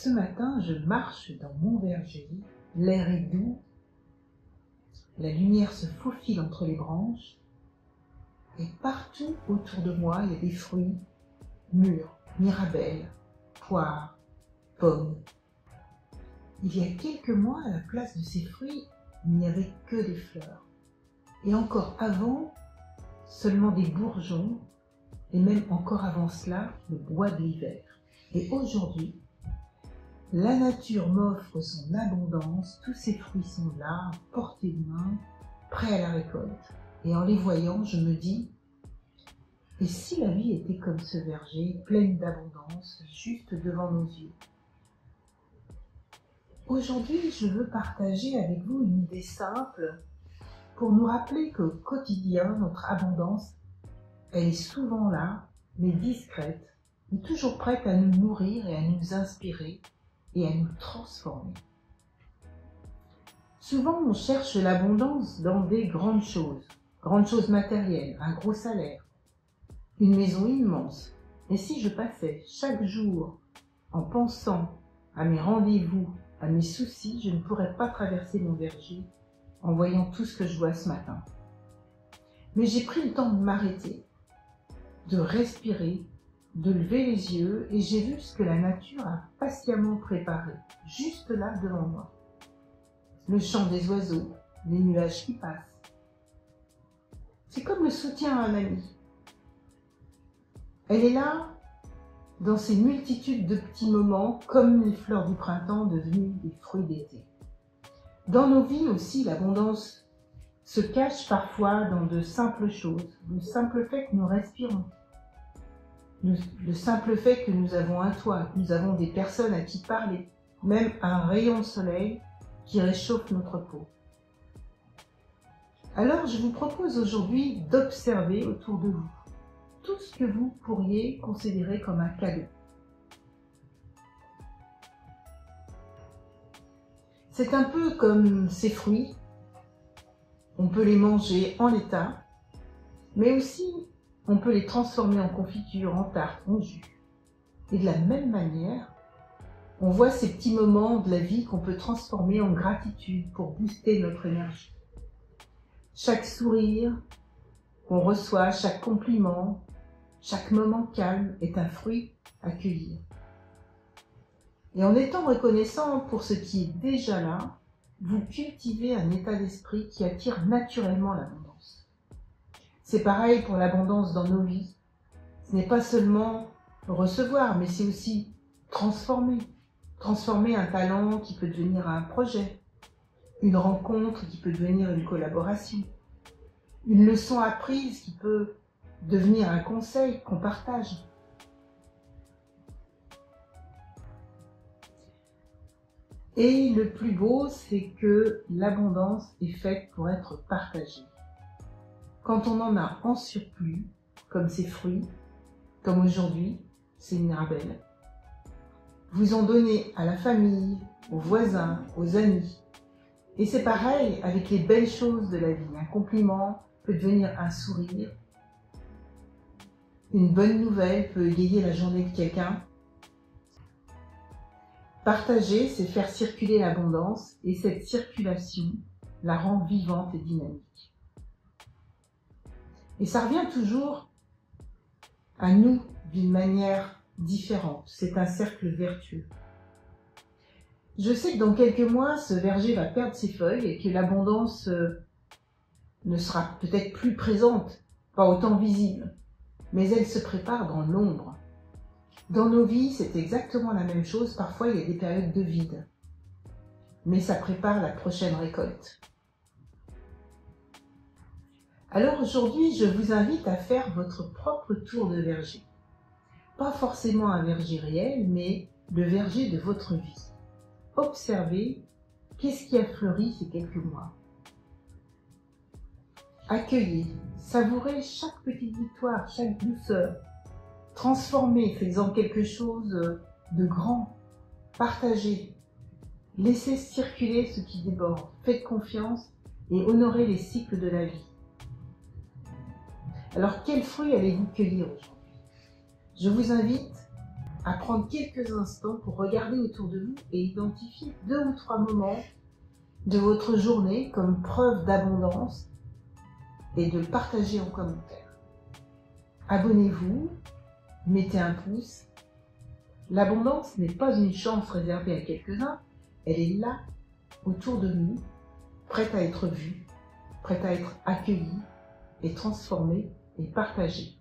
Ce matin, je marche dans mon verger, l'air est doux, la lumière se faufile entre les branches, et partout autour de moi, il y a des fruits mûrs, mirabelles, poires, pommes. Il y a quelques mois, à la place de ces fruits, il n'y avait que des fleurs. Et encore avant, seulement des bourgeons, et même encore avant cela, le bois de l'hiver. Et aujourd'hui, la nature m'offre son abondance, tous ces fruits sont là, à portée de main, prêts à la récolte. Et en les voyant, je me dis, et si la vie était comme ce verger, pleine d'abondance, juste devant nos yeux? Aujourd'hui, je veux partager avec vous une idée simple pour nous rappeler qu'au quotidien, notre abondance, elle est souvent là, mais discrète, mais toujours prête à nous nourrir et à nous inspirer et à nous transformer. Souvent, on cherche l'abondance dans des grandes choses matérielles, un gros salaire, une maison immense. Et si je passais chaque jour en pensant à mes rendez-vous, à mes soucis, je ne pourrais pas traverser mon verger en voyant tout ce que je vois ce matin. Mais j'ai pris le temps de m'arrêter, de respirer, de lever les yeux et j'ai vu ce que la nature a patiemment préparé, juste là devant moi. Le chant des oiseaux, les nuages qui passent. C'est comme le soutien à un ami. Elle est là dans ces multitudes de petits moments, comme les fleurs du printemps devenues des fruits d'été. Dans nos vies aussi, l'abondance se cache parfois dans de simples choses, le simple fait que nous respirons, le simple fait que nous avons un toit, que nous avons des personnes à qui parler, même un rayon de soleil qui réchauffe notre peau. Alors je vous propose aujourd'hui d'observer autour de vous tout ce que vous pourriez considérer comme un cadeau. C'est un peu comme ces fruits, on peut les manger en l'état, mais aussi on peut les transformer en confiture, en tarte, en jus. Et de la même manière, on voit ces petits moments de la vie qu'on peut transformer en gratitude pour booster notre énergie. Chaque sourire qu'on reçoit, chaque compliment, chaque moment calme est un fruit à cueillir. Et en étant reconnaissant pour ce qui est déjà là, vous cultivez un état d'esprit qui attire naturellement l'abondance. C'est pareil pour l'abondance dans nos vies. Ce n'est pas seulement recevoir, mais c'est aussi transformer. Transformer un talent qui peut devenir un projet, une rencontre qui peut devenir une collaboration, une leçon apprise qui peut devenir un conseil qu'on partage. Et le plus beau, c'est que l'abondance est faite pour être partagée. Quand on en a en surplus, comme ces fruits, comme aujourd'hui, ces mirabelles, vous en donnez à la famille, aux voisins, aux amis. Et c'est pareil avec les belles choses de la vie. Un compliment peut devenir un sourire. Une bonne nouvelle peut égayer la journée de quelqu'un. Partager, c'est faire circuler l'abondance et cette circulation la rend vivante et dynamique. Et ça revient toujours à nous d'une manière différente. C'est un cercle vertueux. Je sais que dans quelques mois, ce verger va perdre ses feuilles et que l'abondance ne sera peut-être plus présente, pas autant visible, mais elle se prépare dans l'ombre. Dans nos vies, c'est exactement la même chose. Parfois, il y a des périodes de vide, mais ça prépare la prochaine récolte. Alors aujourd'hui, je vous invite à faire votre propre tour de verger. Pas forcément un verger réel, mais le verger de votre vie. Observez qu'est-ce qui a fleuri ces quelques mois. Accueillez, savourez chaque petite victoire, chaque douceur. Transformez, faites-en quelque chose de grand. Partagez. Laissez circuler ce qui déborde. Faites confiance et honorez les cycles de la vie. Alors, quels fruits allez-vous cueillir aujourd'hui? Je vous invite à prendre quelques instants pour regarder autour de vous et identifier 2 ou 3 moments de votre journée comme preuve d'abondance et de le partager en commentaire. Abonnez-vous, mettez un pouce. L'abondance n'est pas une chance réservée à quelques-uns, elle est là, autour de nous, prête à être vue, prête à être accueillie et transformée et partagée.